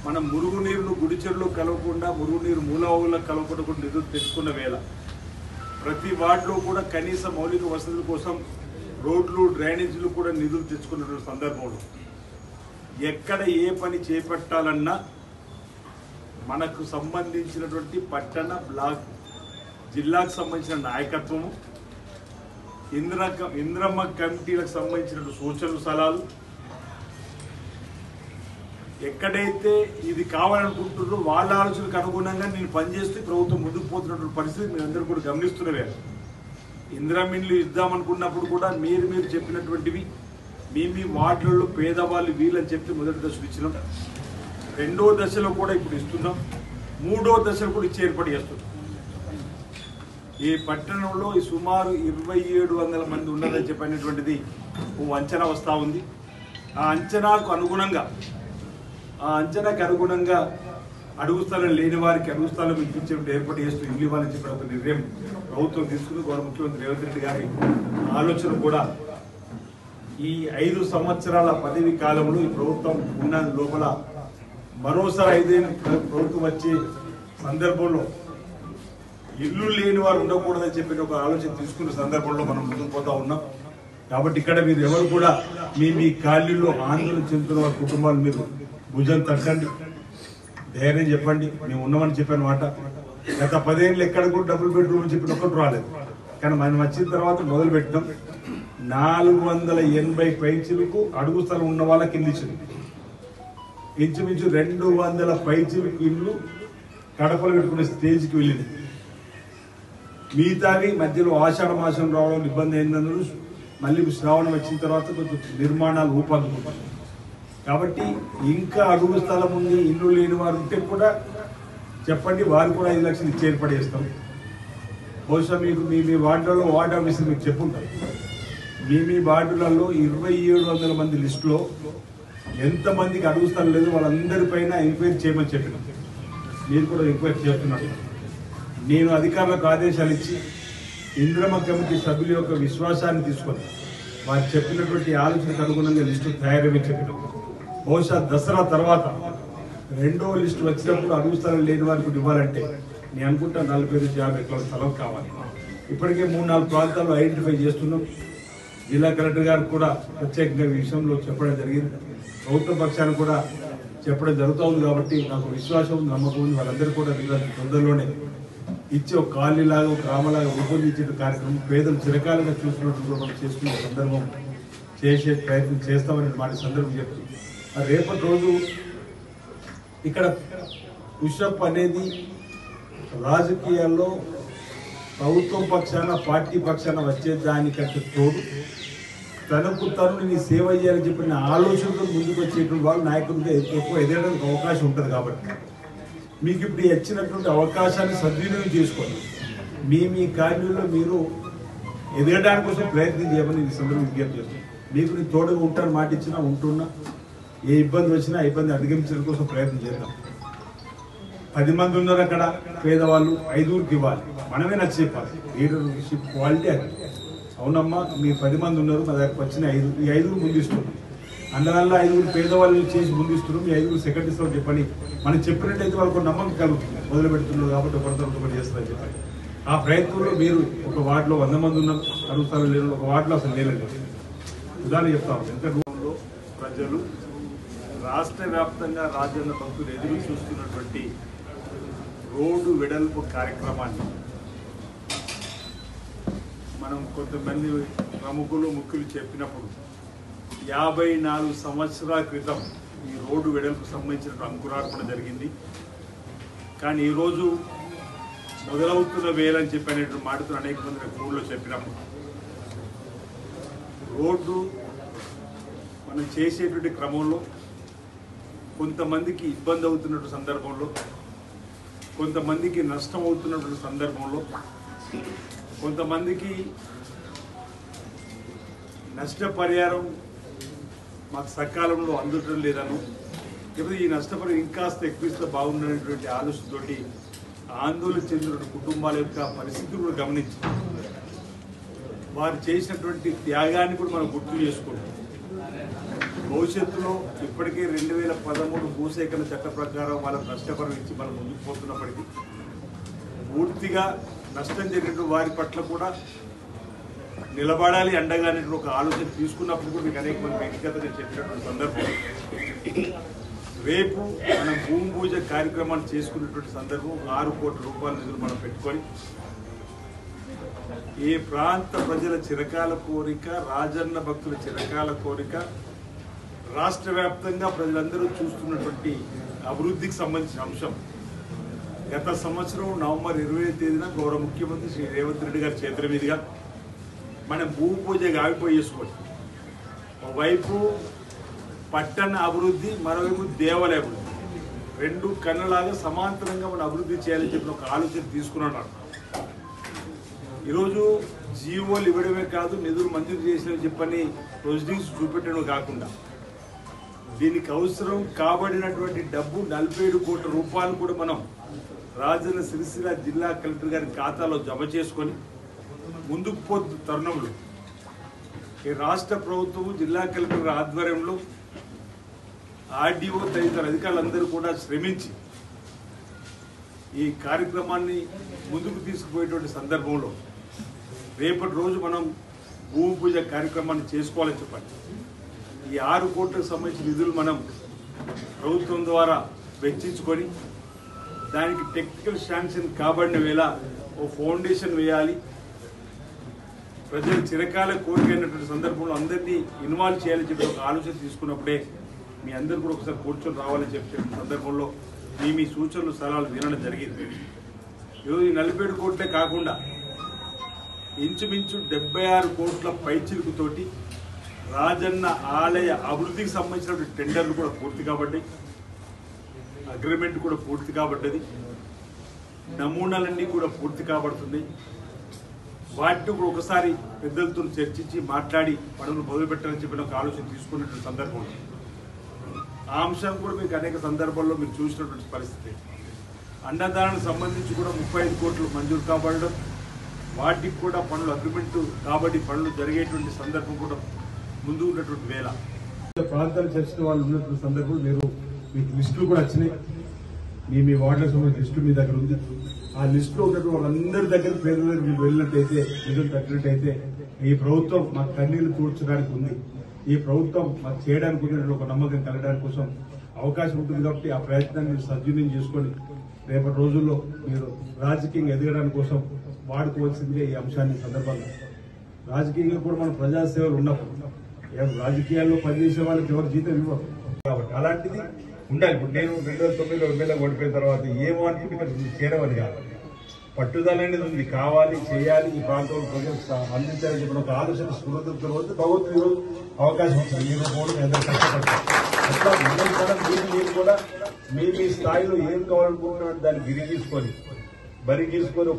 మనం మురుగునీరును గుడిచెరులో కలవకుండా మురుగునీరు మూలవాగులకు కలవకుండా కూడా నిధులు తెచ్చుకున్న వేళ ప్రతి వార్డులో కూడా కనీస మౌలిక వసతుల కోసం రోడ్లు డ్రైనేజీలు కూడా నిధులు తెచ్చుకున్న సందర్భంలో ఎక్కడ ఏ పని చేపట్టాలన్నా మనకు సంబంధించినటువంటి పట్టణ బ్లాక్ జిల్లాకు సంబంధించిన నాయకత్వము ఇంద్రమ్మ కమిటీలకు సంబంధించిన సూచనలు సలహాలు ఎక్కడైతే ఇది కావాలనుకుంటున్నారో వాళ్ళ ఆలోచనకు అనుగుణంగా నేను పనిచేస్తూ ప్రభుత్వం ముందుకు పోతున్నటువంటి పరిస్థితి మీరు అందరూ కూడా గమనిస్తున్నవే. ఇందిరామిన్లు ఇద్దామనుకున్నప్పుడు కూడా మీరు చెప్పినటువంటివి మీ వార్డులలో పేదవాళ్ళు వీళ్ళని చెప్పి మొదటి దశలు ఇచ్చినాం. రెండో దశలో కూడా ఇప్పుడు ఇస్తున్నాం. మూడో దశలో కూడా ఇచ్చి ఏర్పాటు చేస్తున్నాం. ఈ పట్టణంలో సుమారు 2700 మంది ఉన్నదని చెప్పినటువంటిది ఓ అంచనా వస్తూ ఉంది. ఆ అంచనాకు అనుగుణంగా అడుగు స్థలం లేని వారికి అడుగు స్థలం ఇప్పించే ఏర్పాటు చేస్తూ ఇల్లు ఇవ్వాలని చెప్పిన ఒక నిర్ణయం ప్రభుత్వం తీసుకుని గౌరవ ముఖ్యమంత్రి రేవంత్ రెడ్డి గారి ఆలోచన కూడా ఈ 5 సంవత్సరాల పదవి కాలంలో ఈ ప్రభుత్వం ఉన్న లోపల మరోసారి 5 ఏళ్ళు ప్రభుత్వం వచ్చే సందర్భంలో ఇల్లు లేని వారు ఉండకూడదని చెప్పిన ఒక ఆలోచన తీసుకున్న సందర్భంలో మనం ముందుకు పోతా ఉన్నాం. కాబట్టి ఇక్కడ మీరు ఎవరు కూడా మీ ఖాళీల్లో ఆందోళన చెందుతున్న వారి కుటుంబాలు మీరు భుజం తట్టండి, ధైర్యం చెప్పండి. మేము ఉన్నామని చెప్పిన మాట గత 10 ఏళ్ళు ఎక్కడ కూడా డబుల్ బెడ్రూమ్ అని చెప్పిన ఒక్కటి రాలేదు. కానీ మనం వచ్చిన తర్వాత మొదలు పెట్టినాం. 480 పైచిలకు అడుగు స్థలం ఉన్న వాళ్ళకి ఇల్లు ఇచ్చింది. ఇంచుమించు 200 పైచిలకు ఇల్లు కడపలు పెట్టుకునే స్టేజ్కి వెళ్ళింది. మిగతావి మధ్యలో ఆషాఢ మాసం రావడం ఇబ్బంది అయిందని మళ్ళీ శ్రావణం వచ్చిన తర్వాత కొంచెం నిర్మాణాలు ఊపందుకుంటాయి. కాబట్టి ఇంకా అడుగు స్థలం ఉంది, ఇల్లు లేని వారు ఉంటే కూడా చెప్పండి, వారు కూడా 5 లక్షలు ఇచ్చి ఏర్పాటు చేస్తాం. బహుశా మీకు మీ వార్డులలో వార్డు ఆఫీసర్ మీకు చెప్పుంటారు. మీ వార్డులలో 2700 మంది లిస్టులో ఎంతమందికి అడుగు స్థలం లేదు వాళ్ళందరిపైన ఎంక్వైరీ చేయమని చెప్పినాం. మీరు కూడా ఎంక్వైరీ చేస్తున్నారు. నేను అధికారులకు ఆదేశాలు ఇచ్చి ఇంద్రమ్మ కమిటీ సభ్యుల యొక్క విశ్వాసాన్ని తీసుకొని వారు చెప్పినటువంటి ఆలోచనకు అనుగుణంగా లిస్టు తయారని చెప్పినాం. బహుశా దసరా తర్వాత రెండో లిస్టు వచ్చినప్పుడు అడుగు స్థలం లేని వారికి ఇవ్వాలంటే నేను అనుకుంటా 40-50 ఎకరాల స్థలం కావాలి. ఇప్పటికే 3-4 ప్రాంతాల్లో ఐడెంటిఫై చేస్తున్నాం. జిల్లా కలెక్టర్ గారు కూడా ప్రత్యేకంగా ఈ విషయంలో చెప్పడం జరిగింది. ప్రభుత్వ పక్షాన్ని కూడా చెప్పడం జరుగుతుంది. కాబట్టి నాకు విశ్వాసం ఉంది, నమ్మకం ఉంది. వాళ్ళందరూ కూడా తొందరలోనే ఇచ్చి ఒక కాలనీలాగా ఒక గ్రామలాగా రూపొందించే కార్యక్రమం పేదలు చిరకాలుగా చూసినట్టు కూడా మనం చేసుకునే సందర్భం చేసే ప్రయత్నం చేస్తామని మాట సందర్భం చెప్తుంది. రేపటి రోజు ఇక్కడ పుషప్ అనేది రాజకీయాల్లో ప్రభుత్వం పక్షాన పార్టీ పక్షాన వచ్చే దానికంటే తోడు తనకు తను నేను సేవ చేయాలని చెప్పిన ఆలోచనతో ముందుకు వచ్చేటువంటి వాళ్ళు నాయకులుగా ఎక్కువ ఎదగడానికి అవకాశం ఉంటుంది. కాబట్టి మీకు ఇప్పుడు ఇచ్చినటువంటి అవకాశాన్ని సద్వినియోగం చేసుకోండి. మీ కార్యంలో మీరు ఎదగడానికి కోసం ప్రయత్నం చేయమని ఈ సందర్భంగా విజ్ఞప్తి చేస్తున్నాను. మీకు నేను తోడుగా ఉంటాను, మాట ఇచ్చినా ఉంటున్నా, ఏ ఇబ్బంది వచ్చినా ఆ ఇబ్బంది అధిగమించడం కోసం ప్రయత్నం చేద్దాం. 10 మంది ఉన్నారు అక్కడ పేదవాళ్ళు, 5గురికి ఇవ్వాలి. మనమే నచ్చి చెప్పాలి. లీడర్షిప్ క్వాలిటీ అది. అవునమ్మా, మీ 10 మంది ఉన్నారు, మా దగ్గరకు వచ్చిన 5 ఈ 5గురు ముందిస్తున్నాం. అందువల్ల 5గురు పేదవాళ్ళు చేసి ముందిస్తున్నాం, మీ 5గురు సెకండ్ ఇస్తామని చెప్పని మనం చెప్పినట్టయితే వాళ్ళకు నమ్మకం కలుగుతుంది. మొదలు పెడుతున్నారు కాబట్టి ఒకటి చేస్తారని చెప్పండి. ఆ ప్రయత్నంలో మీరు ఒక వార్డులో 100 మంది ఉన్నారు, అడుగుతారు లేరు, ఒక వార్డులో అసలు లేదండి. ఉదాహరణ చెప్తాము. ఎంత రూపంలో ప్రజలు రాష్ట్ర వ్యాప్తంగా రాజ్యాంగ భక్తులు ఎదురు చూస్తున్నటువంటి రోడ్డు వెడల్పు కార్యక్రమాన్ని మనం కొంతమంది ప్రముఖులు ముఖ్యులు చెప్పినప్పుడు 54 సంవత్సరాల క్రితం ఈ రోడ్డు వెడల్పు సంబంధించిన అంకురార్పణ జరిగింది. కానీ ఈరోజు మొదలవుతున్న వేలని చెప్పినటువంటి మాటతో అనేక మంది ఊళ్ళో చెప్పినప్పుడు రోడ్డు మనం చేసేటువంటి క్రమంలో కొంతమందికి ఇబ్బంది అవుతున్నటువంటి సందర్భంలో, కొంతమందికి నష్టం అవుతున్నటువంటి సందర్భంలో, కొంతమందికి నష్టపరిహారం మాకు సకాలంలో అందటం లేదను, లేకపోతే ఈ నష్టపరిహారం ఇంకాస్త ఎక్కువిస్తే బాగుండేటువంటి ఆలోచనతోటి ఆందోళన చెందిన కుటుంబాల యొక్క పరిస్థితులను గమనించి వారు చేసినటువంటి త్యాగాన్ని కూడా మనం గుర్తు చేసుకుంటాం. భవిష్యత్తులో ఇప్పటికే 2013 భూసేకరణ చట్ట ప్రకారం వాళ్ళ నష్టపరం ఇచ్చి మనం ముందుకు పోతున్నప్పటికీ పూర్తిగా నష్టం జరిగిన వారి పట్ల కూడా నిలబడాలి అండగా ఒక ఆలోచన తీసుకున్నప్పుడు కూడా మీకు అనేక మంది వ్యక్తిగతంగా చెప్పినటువంటి సందర్భం. రేపు మనం భూమి పూజ కార్యక్రమాలు చేసుకున్నటువంటి సందర్భం 6 కోట్ల రూపాయల నిధులు మనం పెట్టుకొని ఈ ప్రాంత ప్రజల చిరకాల కోరిక, రాజన్న భక్తుల చిరకాల కోరిక, రాష్ట్ర వ్యాప్తంగా ప్రజలందరూ చూస్తున్నటువంటి అభివృద్ధికి సంబంధించిన అంశం. గత సంవత్సరం నవంబర్ 20వ తేదీన గౌరవ ముఖ్యమంత్రి శ్రీ రేవంత్ రెడ్డి గారి చేతుల మీదుగా మనం భూమి పూజ ఆగిపోయేసుకోండి. ఒకవైపు పట్టణ అభివృద్ధి, మరోవైపు దేవాలయ అభివృద్ధి, 2 కన్నులాగా సమాంతరంగా మనం అభివృద్ధి చేయాలని చెప్పిన ఒక ఆలోచన తీసుకున్నాడు. ఈరోజు జీవోలు ఇవ్వడమే కాదు, నిధులు మంజూరు చేసినవి చెప్పని ప్రొసీడింగ్స్ చూపెట్టడం కాకుండా దీనికి అవసరం కాబడినటువంటి డబ్బు 47 కోట్ల రూపాయలు కూడా మనం రాజన్న సిరిసిల్ల జిల్లా కలెక్టర్ గారి ఖాతాలో జమ చేసుకొని ముందుకు పోతున్న తరుణంలో ఈ రాష్ట్ర ప్రభుత్వం జిల్లా కలెక్టర్ ఆధ్వర్యంలో ఆర్డీఓ తదితర అధికారులందరూ కూడా శ్రమించి ఈ కార్యక్రమాన్ని ముందుకు తీసుకుపోయేటువంటి సందర్భంలో రేపటి రోజు మనం భూమి పూజ కార్యక్రమాన్ని చేసుకోవాలని చెప్పండి. ఈ 6 కోట్లకు సంబంధించిన నిధులు మనం ప్రభుత్వం ద్వారా వెచ్చించుకొని దానికి టెక్నికల్ శాంక్షన్ కాబడిన వేళ ఓ ఫౌండేషన్ వేయాలి. ప్రజల చిరకాల కోరిక అయినటువంటి సందర్భంలో అందరినీ ఇన్వాల్వ్ చేయాలని చెప్పి ఒక ఆలోచన తీసుకున్నప్పుడే మీ అందరూ కూడా ఒకసారి కూర్చొని రావాలని చెప్పే సందర్భంలో మీ సూచనలు సలహాలు వినడం జరిగింది. ఈరోజు ఈ 47 కోట్లే కాకుండా ఇంచుమించు 76 కోట్ల పైచిలుకుతోటి రాజన్న ఆలయ అభివృద్ధికి సంబంధించిన టెండర్లు కూడా పూర్తి కాబట్టి, అగ్రిమెంట్ కూడా పూర్తి కాబట్టది, నమూనాలన్నీ కూడా పూర్తి కాబడుతుంది. వాటిని కూడా ఒకసారి పెద్దలతో చర్చించి మాట్లాడి పనులు మొదలుపెట్టాలని చెప్పిన ఒక ఆలోచన తీసుకున్నటువంటి సందర్భంలో ఆ అంశం కూడా మీకు అనేక సందర్భాల్లో మీరు చూసినటువంటి పరిస్థితి. అన్నదానానికి సంబంధించి కూడా 35 కోట్లు మంజూరు కాబడడం, వాటికి కూడా పనులు అగ్రిమెంట్ కాబట్టి పనులు జరిగేటువంటి సందర్భం కూడా ముందు ఉన్నటువంటి వేళ ప్రాంతాలు చర్చిన వాళ్ళు ఉన్నటువంటి సందర్భంలో మీకు లిస్టులు కూడా వచ్చినాయి. మీ వార్డులకు సంబంధించిన లిస్టు మీ దగ్గర ఉంది. ఆ లిస్టులో ఉన్నటువంటి వాళ్ళందరి దగ్గర పేరు మీరు వెళ్ళినట్టయితే, నిధులు తగ్గినట్టయితే ఈ ప్రభుత్వం మాకు కన్నీళ్లు తూర్చడానికి ఉంది, ఈ ప్రభుత్వం మాకు చేయడానికి ఉన్నటువంటి ఒక నమ్మకం కలగడానికి కోసం అవకాశం ఉంటుంది. కాబట్టి ఆ ప్రయత్నాన్ని మీరు సద్వినియోగం చేసుకొని రేపటి రోజుల్లో మీరు రాజకీయంగా ఎదగడానికి కోసం వాడుకోవాల్సిందిగా ఈ అంశాన్ని సందర్భంగా. రాజకీయంగా కూడా మనం ప్రజాసేవలు ఉన్నప్పుడు రాజకీయాల్లో పనిచేసే వాళ్ళకి ఎవరు జీతం ఇవ్వరు కాబట్టి అలాంటిది ఉండాలి. ఇప్పుడు నేను 2009లో ఎమ్మెల్యే ఓడిపోయిన తర్వాత ఏమో అనుకుంటే ఇక్కడ చేరవాలి కాదు, పట్టుదల అనేది ఉంది, కావాలి, చేయాలి, ఈ ప్రాంతంలో ప్రజలకు అందించాలని చెప్పిన ఒక ఆలోచన స్ఫూర్తితో భగవంతుడు ఈరోజు అవకాశం ఇచ్చారు. ఈ రోజు ఎంతో కష్టపడతారు. అట్లా మీరు కూడా మీ స్థాయిలో ఏం కావాలనుకుంటున్నారో దాన్ని బరి గీసుకొని